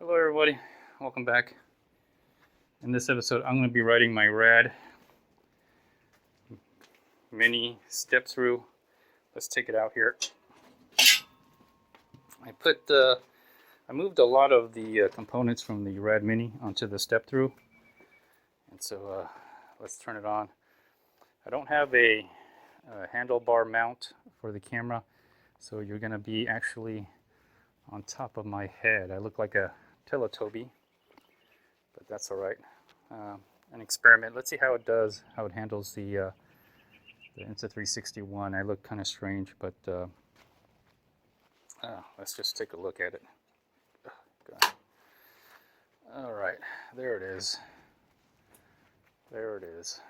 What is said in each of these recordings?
Hello everybody, welcome back. In this episode I'm going to be riding my Radmini Step Thru. Let's take it out here. I moved a lot of the components from the Radmini onto the Step Thru, and so let's turn it on. I don't have a handlebar mount for the camera, so you're going to be actually on top of my head. I look like a Teletubby, but that's all right. An experiment. Let's see how it does, how it handles the Insta360 ONE. I look kind of strange, but let's just take a look at it. God. All right, there it is. There it is.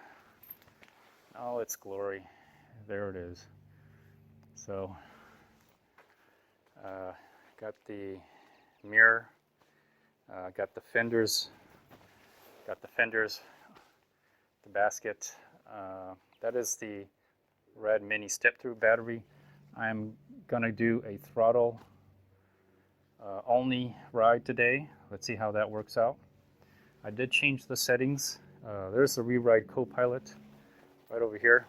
Oh, its glory. There it is. So, got the mirror. Got the fenders, the basket. That is the Radmini Step Thru battery. I'm gonna do a throttle only ride today. Let's see how that works out. I did change the settings. There's the Re-Ride Copilot right over here.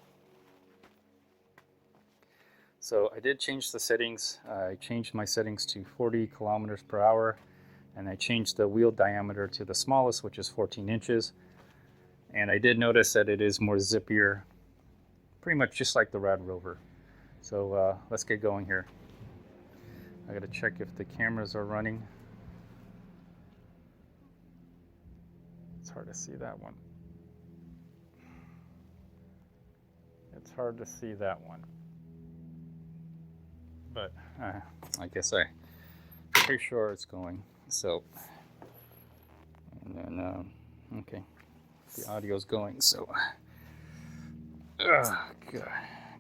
So I did change the settings. I changed my settings to 40 kilometers per hour. And I changed the wheel diameter to the smallest, which is 14 inches. And I did notice that it is more zippier, pretty much just like the Rad Rover. So let's get going here. I gotta check if the cameras are running. It's hard to see that one. It's hard to see that one. But I guess I'm pretty sure it's going. So, and then, okay, the audio's going, so, God,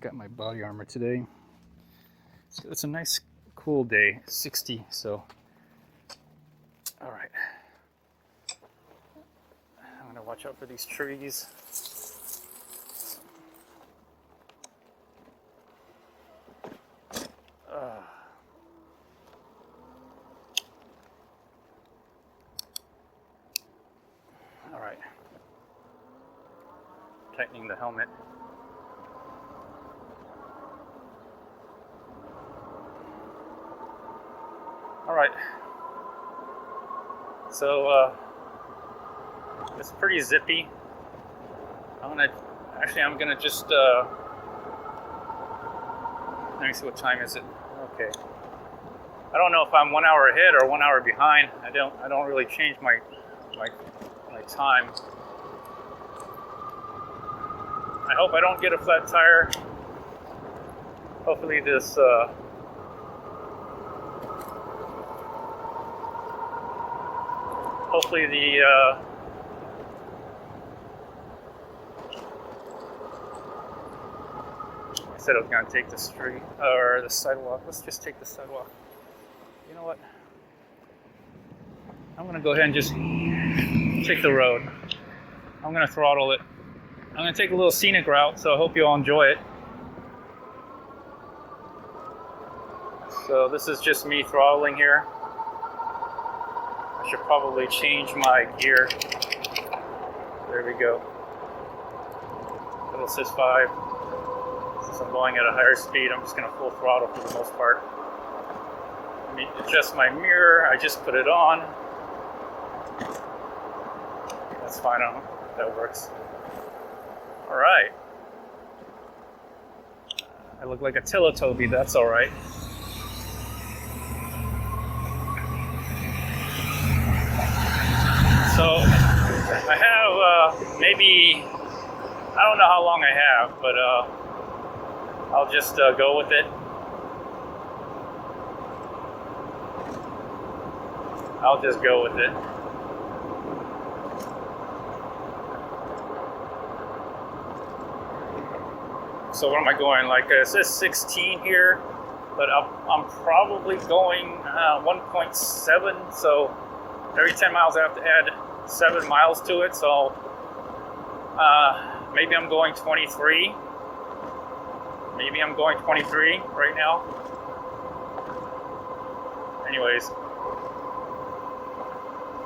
got my body armor today. So it's a nice, cool day, 60, so, all right. I'm gonna watch out for these trees. Alright, tightening the helmet. Alright, so it's pretty zippy. I'm gonna just let me see, what time is it? Okay. I don't know if I'm 1 hour ahead or 1 hour behind. I don't really change my time. I hope I don't get a flat tire. Hopefully this hopefully the I said I was gonna take the street or the sidewalk. Let's just take the sidewalk. You know what? I'm gonna go ahead and just take the road. I'm gonna throttle it. I'm gonna take a little scenic route, so I hope you all enjoy it. So this is just me throttling here. I should probably change my gear. There we go. Little says 5. Since I'm going at a higher speed, I'm just gonna full throttle for the most part. Let me adjust my mirror. I just put it on. That's fine, that works. All right. I look like a Teletubby, that's all right. So I have maybe, I don't know how long I have, but I'll just go with it. I'll just go with it. So what am I going? Like it says 16 here, but I'm probably going 1.7. So every 10 miles I have to add 7 miles to it. So maybe I'm going 23. Maybe I'm going 23 right now. Anyways,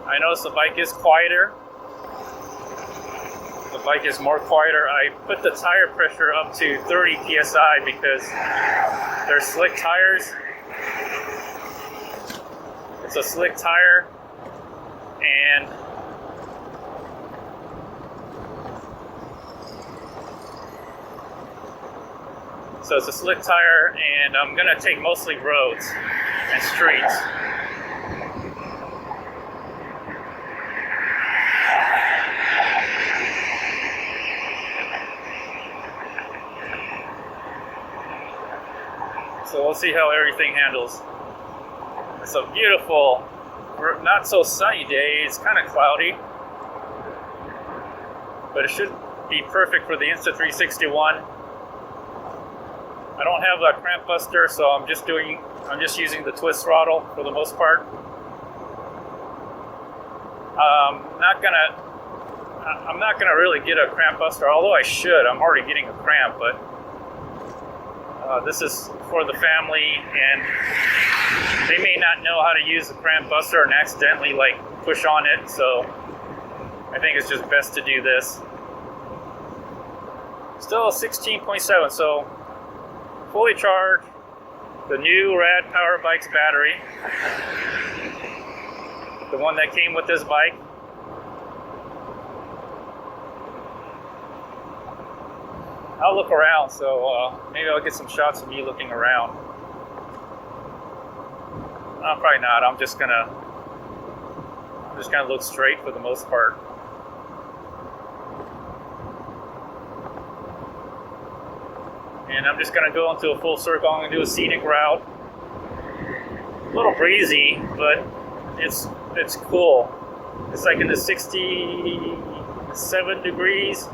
I noticed the bike is quieter. The bike is more quieter. I put the tire pressure up to 30 psi because they're slick tires. It's a slick tire, and so it's a slick tire, and I'm gonna take mostly roads and streets. So we'll see how everything handles. It's a beautiful, not so sunny day. It's kind of cloudy, but it should be perfect for the Insta360 ONE. I don't have a Crampbuster, so I'm just using the twist throttle for the most part. I'm not gonna really get a Crampbuster, although I should. I'm already getting a cramp, but this is for the family, and they may not know how to use the Crampbuster and accidentally like push on it, so I think it's just best to do this. Still 16.7, so fully charged. The new Rad Power Bikes battery, the one that came with this bike. I'll look around, so maybe I'll get some shots of me looking around. Probably not. I'm just gonna look straight for the most part. And I'm just gonna go into a full circle. I'm gonna do a scenic route. A little breezy, but it's cool. It's like in the 67 degrees.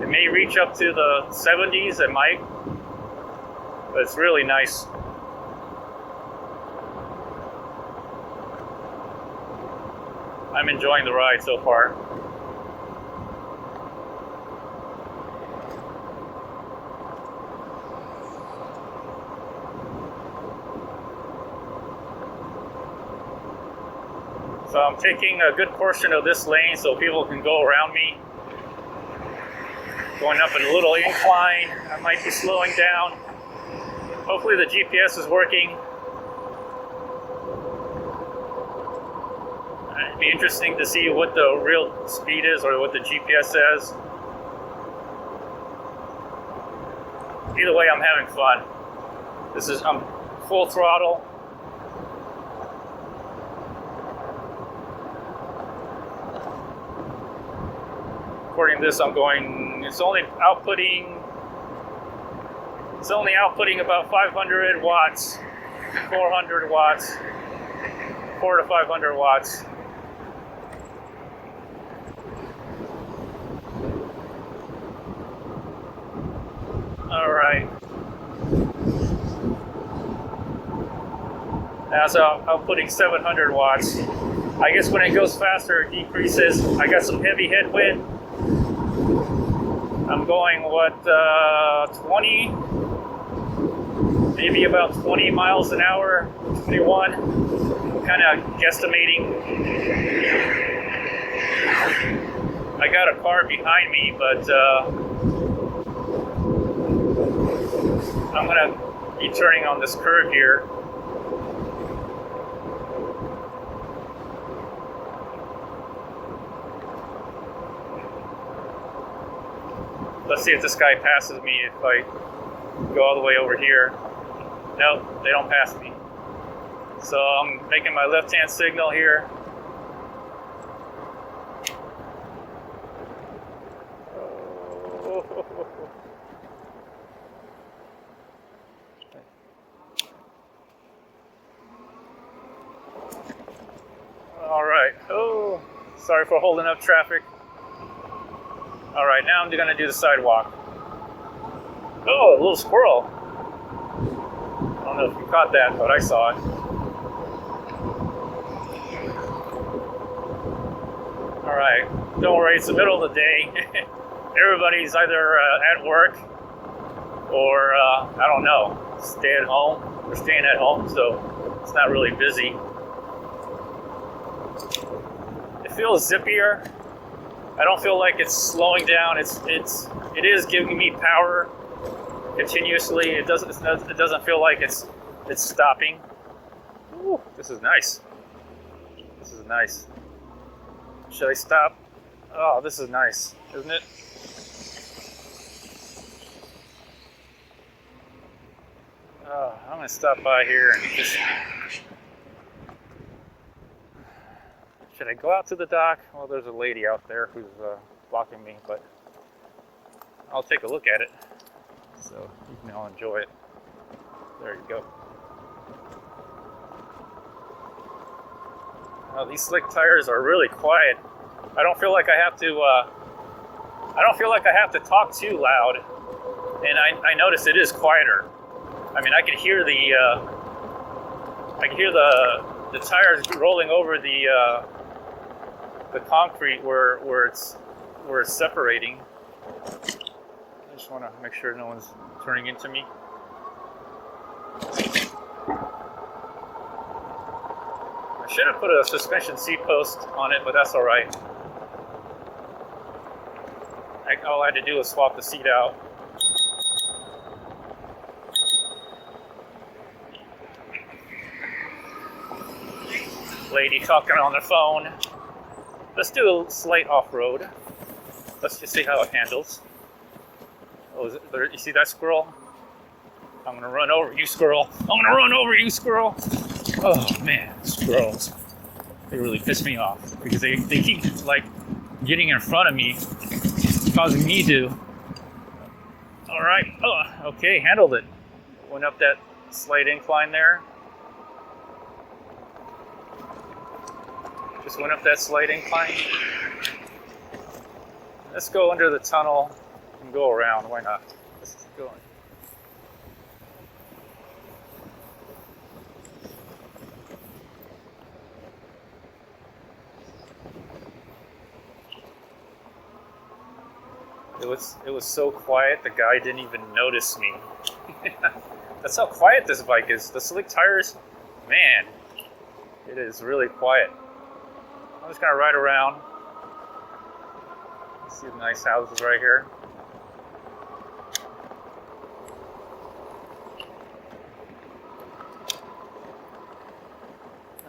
It may reach up to the 70s, it might, but it's really nice. I'm enjoying the ride so far. So I'm taking a good portion of this lane so people can go around me. Going up a little incline, I might be slowing down. Hopefully the GPS is working. It'd be interesting to see what the real speed is or what the GPS says. Either way, I'm having fun. I'm full throttle. According to this, it's only outputting about 500 watts, 400 watts, 400 to 500 watts. All right. That's outputting 700 watts. I guess when it goes faster, it decreases. I got some heavy headwind. I'm going, 20? Maybe about 20 miles an hour, 21. I'm kind of guesstimating. I got a car behind me, but I'm going to be turning on this curve here. Let's see if this guy passes me if I go all the way over here. No, they don't pass me. So I'm making my left-hand signal here. All right. Oh, sorry for holding up traffic. All right, now I'm going to do the sidewalk. Oh, a little squirrel. I don't know if you caught that, but I saw it. All right, don't worry, it's the middle of the day. Everybody's either at work or, I don't know, stay at home. We're staying at home, so it's not really busy. feels zippier. I don't feel like it's slowing down. It is giving me power continuously. It doesn't feel like it's stopping. Ooh, this is nice. This is nice. Should I stop? Oh, this is nice, isn't it? I'm gonna stop by here and just. Should I go out to the dock? Well, there's a lady out there who's blocking me, but I'll take a look at it. So you can all enjoy it. There you go. These slick tires are really quiet. I don't feel like I have to. I don't feel like I have to talk too loud, and I notice it is quieter. I mean, I can hear the tires rolling over the concrete where it's separating. I just want to make sure no one's turning into me. I should have put a suspension seat post on it, but that's all right. All I had to do was swap the seat out. Lady talking on the phone. Let's do a slight off-road. Let's just see how it handles. Oh, you see that squirrel? I'm gonna run over you, squirrel. I'm gonna run over you, squirrel. Oh man, squirrels. They really piss me off because they keep like getting in front of me, causing me to. All right. Oh, okay, handled it. Went up that slight incline there. Just went up that slight incline. Let's go under the tunnel and go around. Why not? Let's keep going. It was so quiet, the guy didn't even notice me. That's how quiet this bike is. The slick tires, man, it is really quiet. I'm just gonna ride around. See the nice houses right here.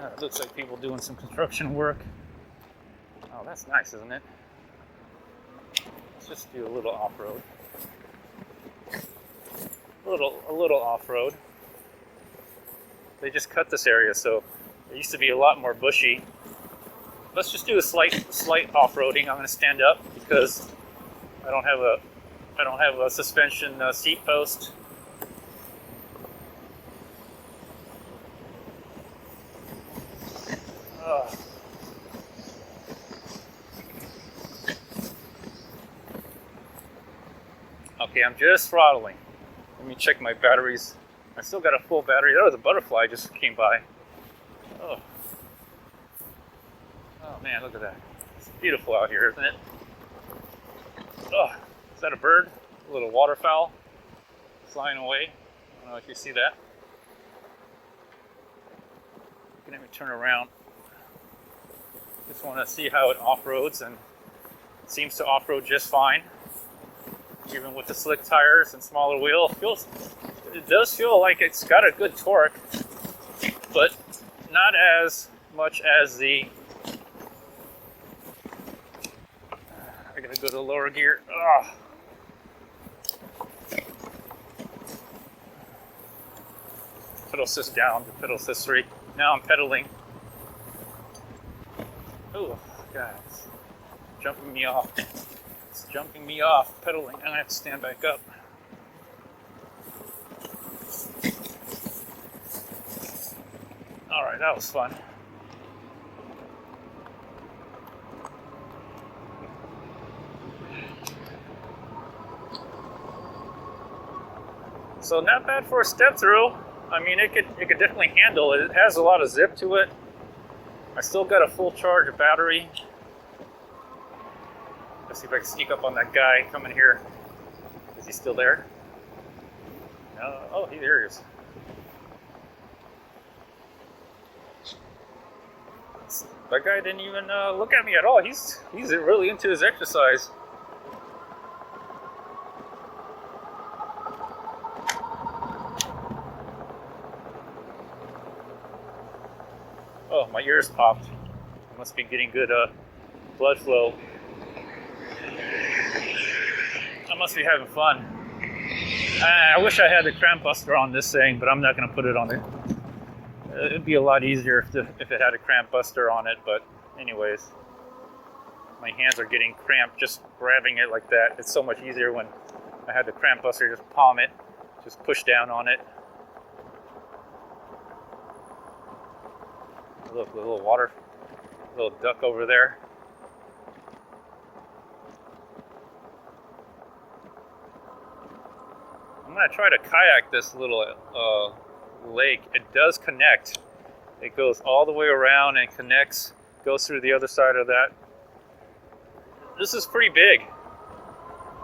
It looks like people doing some construction work. Oh, that's nice, isn't it? Let's just do a little off-road. A little off-road. They just cut this area, so it used to be a lot more bushy. Let's just do a slight off-roading. I'm going to stand up because I don't have a suspension seat post. Okay, I'm just throttling. Let me check my batteries. I still got a full battery. There was a butterfly just came by. Oh man, look at that. It's beautiful out here, isn't it? Oh, is that a bird? A little waterfowl flying away. I don't know if you see that. Let me turn around. Just want to see how it off-roads, and it seems to off-road just fine. Even with the slick tires and smaller wheel, it does feel like it's got a good torque, but not as much as the. I gotta go to the lower gear. Pedal assist down to pedal assist 3. Now I'm pedaling. Oh, God, it's jumping me off. It's jumping me off pedaling. I'm gonna have to stand back up. All right, that was fun. So not bad for a step through. I mean, it could definitely handle it. It has a lot of zip to it. I still got a full charge of battery. Let's see if I can sneak up on that guy coming here. Is he still there? No. Oh, there he is. That guy didn't even look at me at all. He's really into his exercise. Oh, my ears popped. I must be getting good blood flow. I must be having fun. I wish I had the Crampbuster on this thing, but I'm not going to put it on it. It'd be a lot easier if it had a Crampbuster on it, but anyways. My hands are getting cramped just grabbing it like that. It's so much easier when I had the Crampbuster, just palm it, just push down on it. Look, a little water, little duck over there. I'm gonna try to kayak this little lake. It does connect. It goes all the way around and connects, goes through the other side of that. This is pretty big.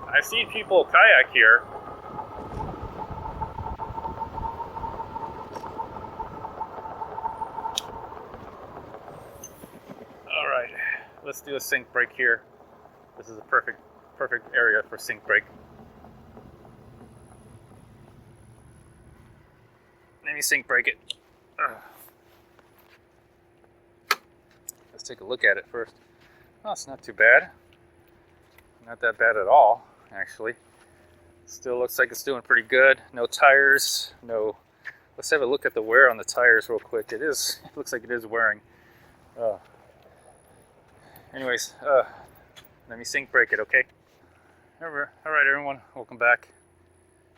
I've seen people kayak here. All right, let's do a sink break here. This is a perfect area for sink break. Let me sink break it. Let's take a look at it first. Oh, it's not too bad. Not that bad at all, actually. Still looks like it's doing pretty good. No tires, no. Let's have a look at the wear on the tires real quick. It looks like it is wearing. Anyways, let me sink break it, okay? All right, everyone, welcome back.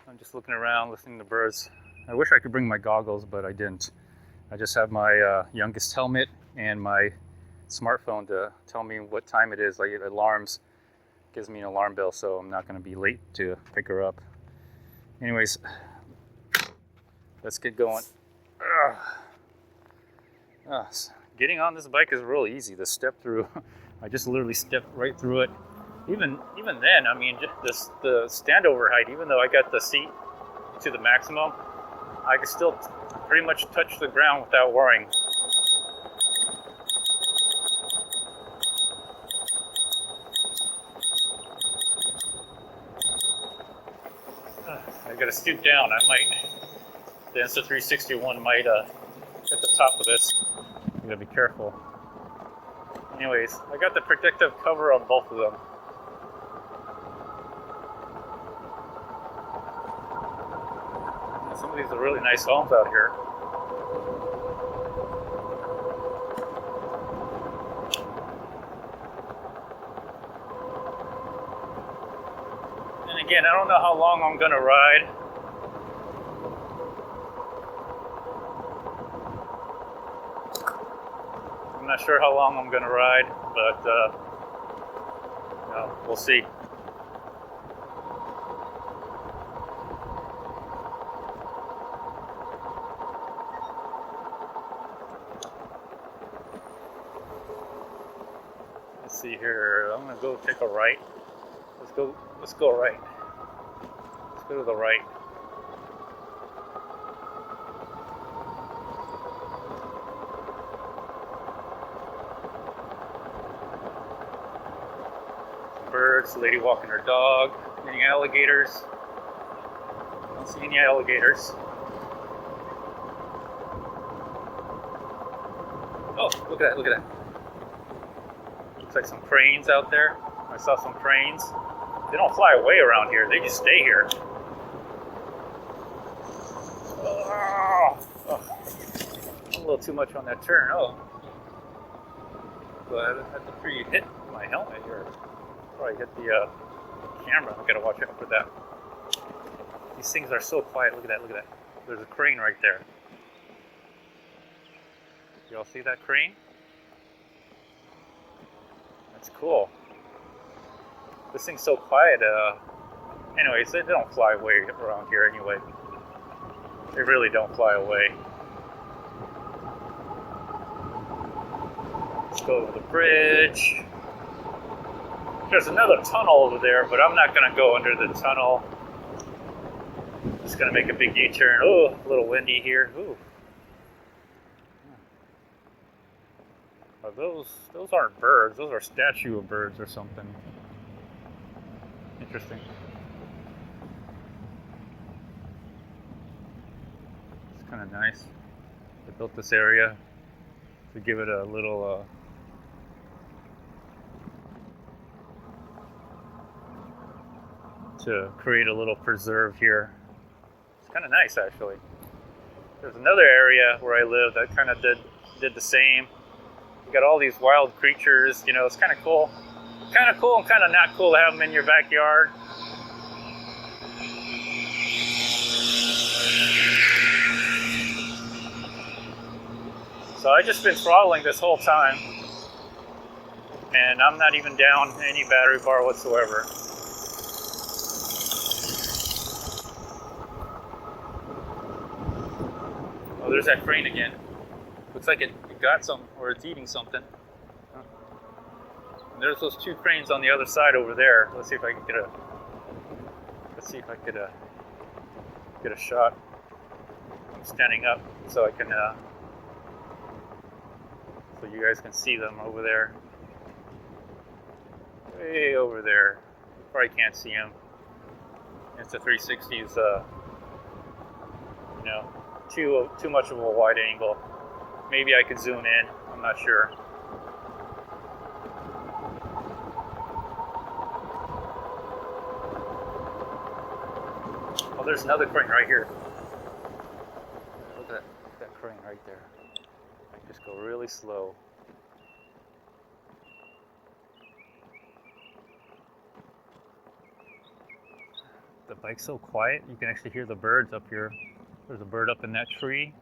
I'm just looking around, listening to birds. I wish I could bring my goggles, but I didn't. I just have my youngest helmet and my smartphone to tell me what time it is. Like it alarms, gives me an alarm bell, so I'm not going to be late to pick her up. Anyways, let's get going. Getting on this bike is real easy. The step through, I just literally stepped right through it. Even then, I mean, just the standover height. Even though I got the seat to the maximum, I can still pretty much touch the ground without worrying. I gotta stoop down. The Insta360 ONE might hit the top of this. You gotta be careful. Anyways, I got the protective cover on both of them. Some of these are really nice homes out here. And again, I don't know how long I'm gonna ride. I'm not sure how long I'm gonna ride, but we'll see. Let's see here. I'm gonna go take a right. Let's go right. Let's go to the right. Birds, lady walking her dog, any alligators. I don't see any alligators. Oh, look at that. Looks like some cranes out there. I saw some cranes. They don't fly away around here, they just stay here. Oh, a little too much on that turn. But I had to pretty hit my helmet here. Probably hit the camera. I gotta watch out for that. These things are so quiet. Look at that. There's a crane right there. Y'all see that crane? That's cool. This thing's so quiet. Anyways, they don't fly away around here anyway. They really don't fly away. Let's go over the bridge. There's another tunnel over there, but I'm not going to go under the tunnel. Just going to make a big U-turn. Oh, a little windy here. Ooh. Those aren't birds. Those are statue of birds or something. Interesting. It's kind of nice. They built this area to give it a little to create a little preserve here. It's kind of nice, actually. There's another area where I live that kind of did the same. You got all these wild creatures, you know, it's kind of cool. Kind of cool and kind of not cool to have them in your backyard. So I just been throttling this whole time, and I'm not even down any battery bar whatsoever. Oh, there's that crane again. Looks like it got something, or it's eating something. And there's those two cranes on the other side over there. Let's see if I can get a shot. I'm standing up so I can so you guys can see them over there. Way over there. You probably can't see them. Insta360 is you know, too much of a wide angle. Maybe I could zoom in, I'm not sure. Oh, there's another crane right here. Look at that crane right there. I can just go really slow. The bike's so quiet, you can actually hear the birds up here. There's a bird up in that tree.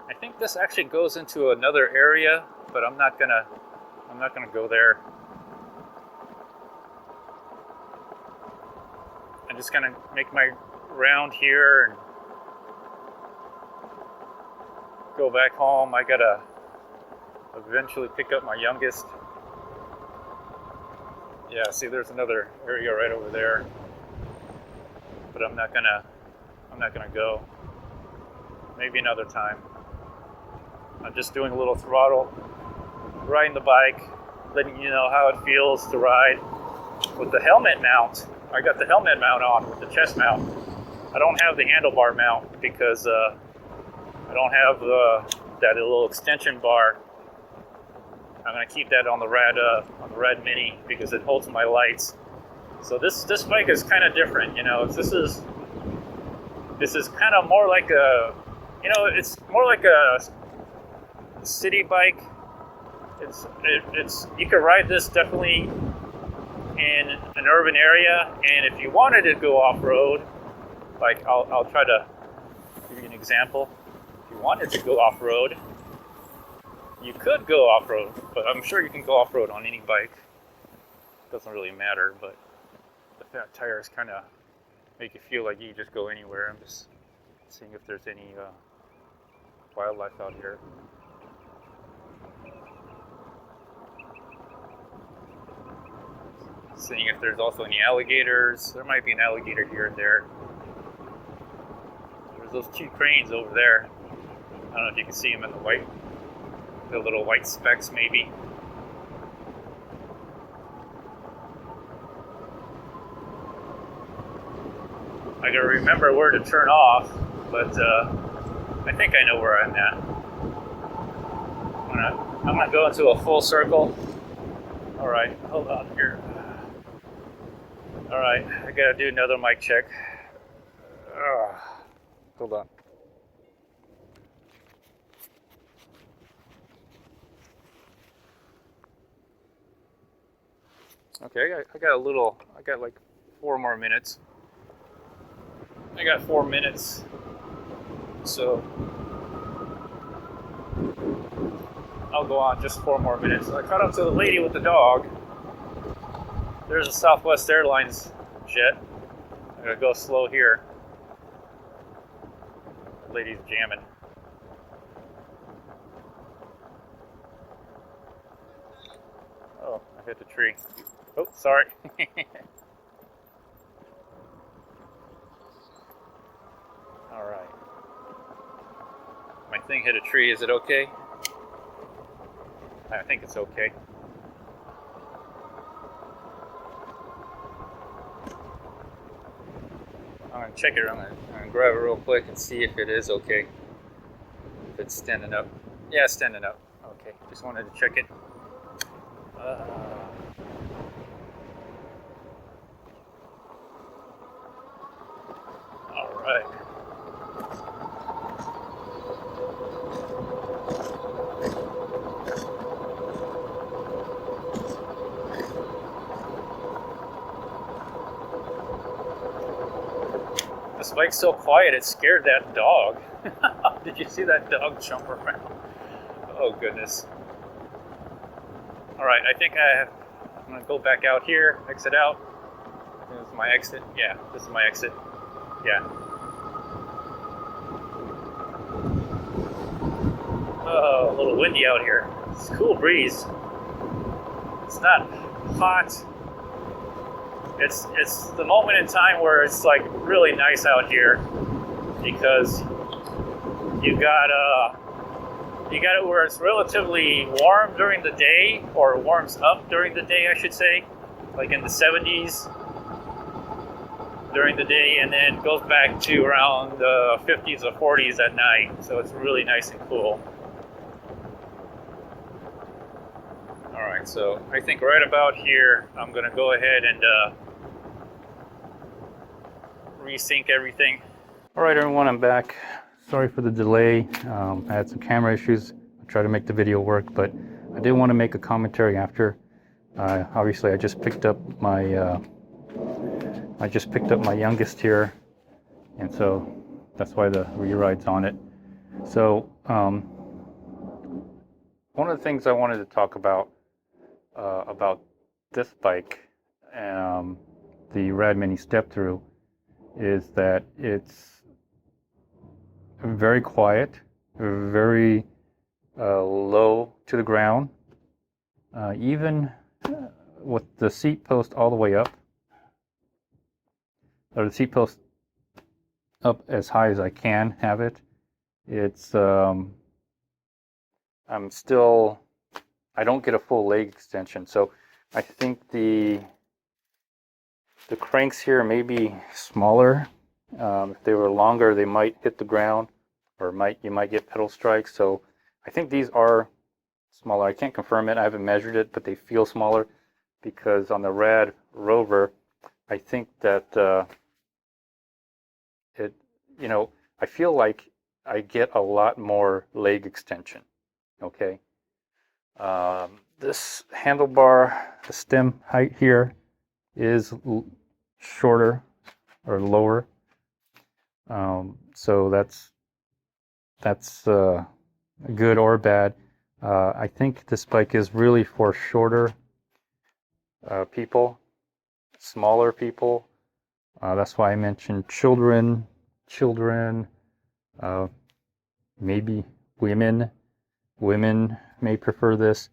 I think this actually goes into another area, but I'm not gonna go there. I'm just gonna make my round here and go back home. I gotta eventually pick up my youngest. Yeah, see, there's another area right over there, but I'm not gonna go. Maybe another time. I'm just doing a little throttle, riding the bike, letting you know how it feels to ride with the helmet mount. I got the helmet mount on with the chest mount. I don't have the handlebar mount because I don't have that little extension bar. I'm gonna keep that on the Radmini because it holds my lights. So this bike is kind of different, you know. This is kind of more like a, you know, it's more like a city bike. It's you can ride this definitely in an urban area, and if you wanted to go off-road, like I'll try to give you an example. If you wanted to go off-road, you could go off-road, but I'm sure you can go off-road on any bike. Doesn't really matter, but the fat tires kind of make you feel like you can just go anywhere. I'm just seeing if there's any wildlife out here. Seeing if there's also any alligators. There might be an alligator here and there. There's those two cranes over there. I don't know if you can see them in the little white specks maybe. I gotta remember where to turn off, but I think I know where I'm at. I'm gonna go into a full circle. All right, hold on here. All right, I gotta do another mic check. Hold on. Okay, I got like 4 more minutes. I got 4 minutes, so I'll go on just 4 more minutes. I caught up to the lady with the dog. There's a Southwest Airlines jet. I'm gonna go slow here. The lady's jamming. Oh, hit the tree. Oh, sorry. All right. My thing hit a tree. Is it okay? I think it's okay. I'm gonna check it. I'm gonna grab it real quick and see if it is okay. If it's standing up. Yeah, it's standing up. Okay. Just wanted to check it. All right. This bike's so quiet, it scared that dog. Did you see that dog jump around? Oh, goodness. All right, I think I'm going to go back out here, exit out. This is my exit. Yeah, this is my exit. Yeah. Oh, a little windy out here. It's a cool breeze. It's not hot. It's the moment in time where it's like really nice out here because you got it where it's relatively warm during the day, or warms up during the day, I should say, like in the 70s during the day, and then goes back to around the 50s or 40s at night. So it's really nice and cool. All right, so I think right about here, I'm gonna go ahead and resync everything. All right, everyone, I'm back. Sorry for the delay. I had some camera issues. I tried to make the video work, but I did want to make a commentary after. Obviously, I just picked up my youngest here, and so that's why the re-ride's on it. So one of the things I wanted to talk about this bike, the Radmini Step Thru, is that it's very quiet, very low to the ground, even with the seat post all the way up, or the seat post up as high as I can have it. It's I don't get a full leg extension, so I think the cranks here may be smaller. If they were longer, they might hit the ground, or you might get pedal strikes. So I think these are smaller. I can't confirm it. I haven't measured it, but they feel smaller because on the Rad Rover, I think that I feel like I get a lot more leg extension. Okay. This handlebar, the stem height here is shorter or lower, so that's good or bad. I think this bike is really for shorter people, smaller people. That's why I mentioned children, maybe women. Women may prefer this.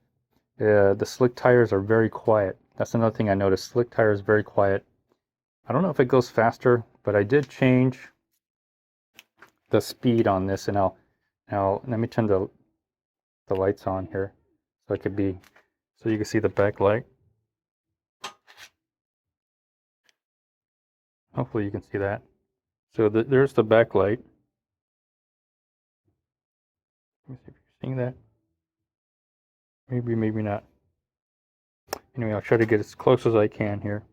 The slick tires are very quiet. That's another thing I noticed. Slick tires very quiet. I don't know if it goes faster, but I did change the speed on this, and now let me turn the lights on here so you can see the back light. Hopefully you can see that. So there's the back light. Let me see if you're seeing that. Maybe not. Anyway, I'll try to get as close as I can here.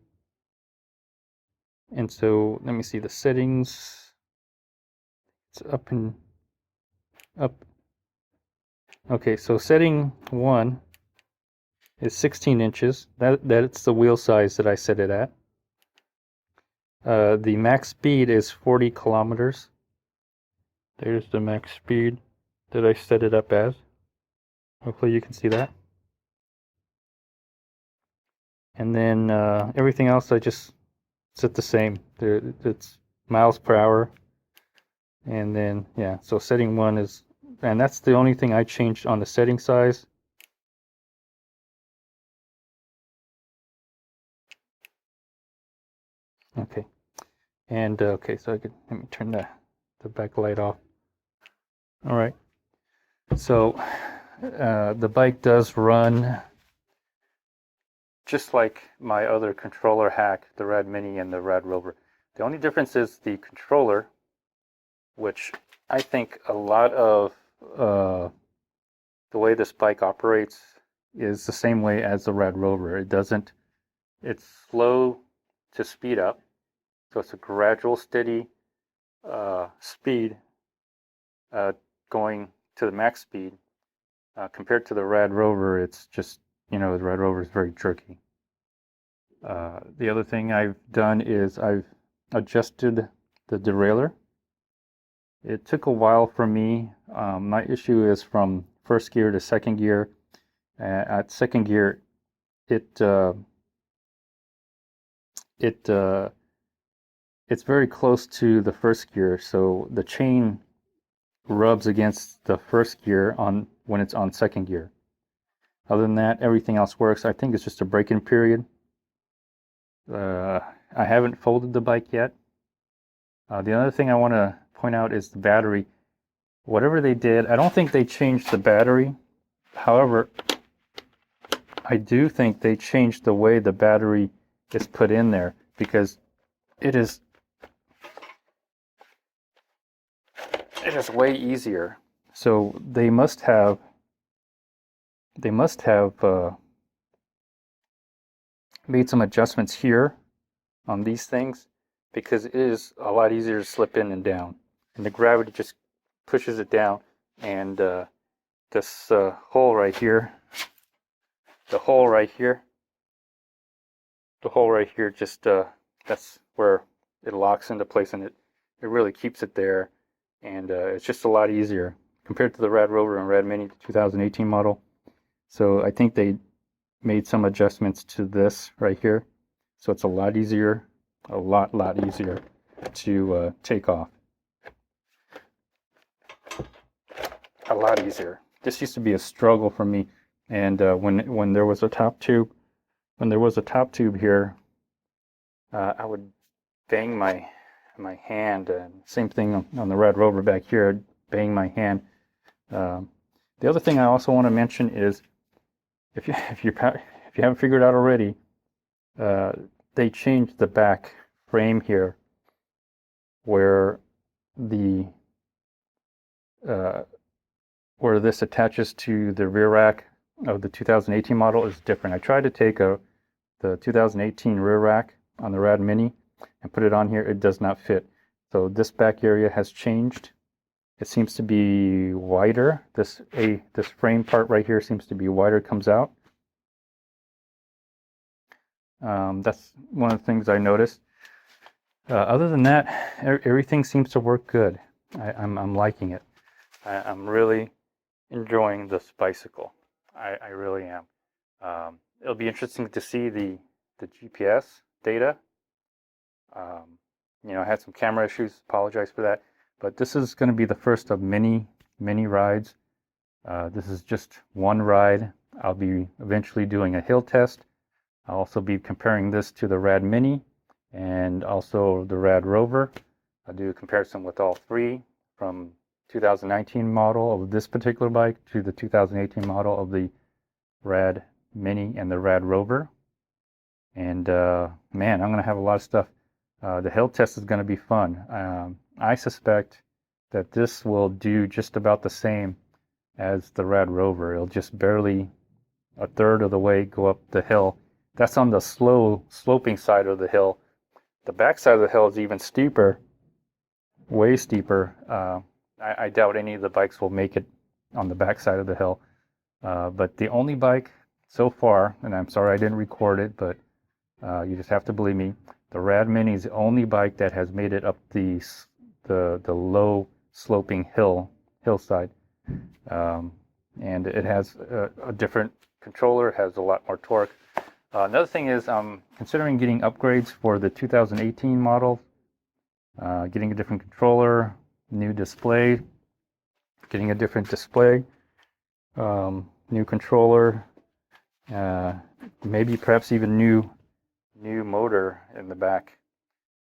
And so let me see the settings. It's up and up. Okay, so setting 1 is 16 inches. That's the wheel size that I set it at. The max speed is 40 kilometers. There's the max speed that I set it up as. Hopefully you can see that. And then everything else I just set the same. It's miles per hour. And then, yeah, so setting 1 is, and that's the only thing I changed on the setting size. Okay. And okay, so let me turn the back light off. All right. So the bike does run just like my other controller hack, the Radmini and the Rad Rover. The only difference is the controller, which I think a lot of the way this bike operates is the same way as the Rad Rover. It's slow to speed up, so it's a gradual, steady speed going to the max speed. Compared to the Rad Rover, it's just, the Rad Rover is very jerky. The other thing I've done is I've adjusted the derailleur. It took a while for me. My issue is from first gear to second gear. At second gear, it's very close to the first gear, so the chain rubs against the first gear when it's on second gear. Other than that, everything else works. I think it's just a break-in period. I haven't folded the bike yet. The other thing I want to point out is the battery. Whatever they did, I don't think they changed the battery. However, I do think they changed the way the battery is put in there, because it is way easier. So they must have made some adjustments here on these things, because it is a lot easier to slip in and down, and the gravity just pushes it down. And this hole right here, just that's where it locks into place, and it really keeps it there. And it's just a lot easier compared to the Rad Rover and Radmini, the 2018 model. So I think they made some adjustments to this right here, so it's a lot easier, a lot easier to take off. A lot easier. This used to be a struggle for me, and when there was a top tube, here, I would bang my hand. Same thing on the Rad Rover back here. I'd bang my hand. The other thing I also want to mention is, if you haven't figured out already, they changed the back frame here, where where this attaches to the rear rack of the 2018 model is different. I tried to take the 2018 rear rack on the Radmini and put it on here. It does not fit. So this back area has changed. It seems to be wider. This frame part right here seems to be wider, comes out. That's one of the things I noticed. Other than that, everything seems to work good. I'm liking it. I'm really enjoying this bicycle. I really am. It'll be interesting to see the GPS data. I had some camera issues. Apologize for that. But this is going to be the first of many rides. This is just one ride. I'll be eventually doing a hill test. I'll also be comparing this to the Radmini and also the Rad Rover. I'll do a comparison with all three, from 2019 model of this particular bike to the 2018 model of the Radmini and the Rad Rover. And man, I'm going to have a lot of stuff. The hill test is going to be fun. I suspect that this will do just about the same as the Rad Rover. It'll just barely a third of the way go up the hill. That's on the sloping side of the hill. The back side of the hill is even steeper, way steeper. I doubt any of the bikes will make it on the back side of the hill. But the only bike so far, and I'm sorry I didn't record it, but you just have to believe me, the Radmini is the only bike that has made it up the low sloping hillside. And it has a different controller. It has a lot more torque. Another thing is, I'm considering getting upgrades for the 2018 model. Getting a different controller, new display, getting a different display, new controller, maybe perhaps even new motor in the back.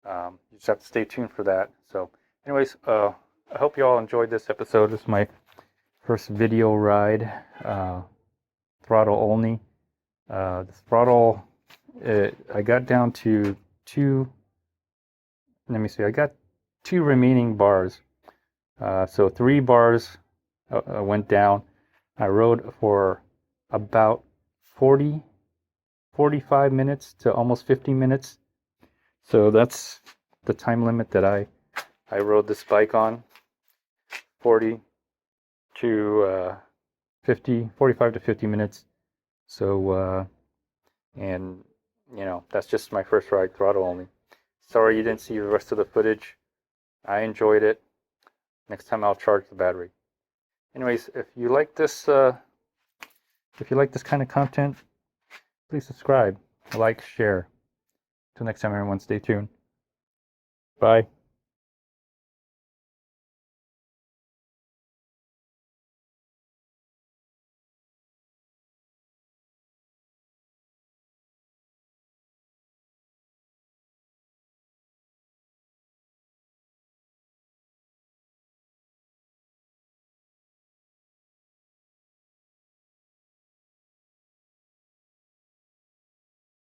You just have to stay tuned for that. So anyways, I hope you all enjoyed this episode. This is my first video ride, throttle only. The throttle, I got down to I got 2 remaining bars. So 3 bars went down. I rode for about 45 minutes to almost 50 minutes. So that's the time limit that I rode this bike on. 40 to 50, 45 to 50 minutes. So, and you know, that's just my first ride, throttle only. Sorry you didn't see the rest of the footage. I enjoyed it. Next time I'll charge the battery. Anyways, if you like this kind of content, please subscribe, like, share. Till next time, everyone, stay tuned. Bye.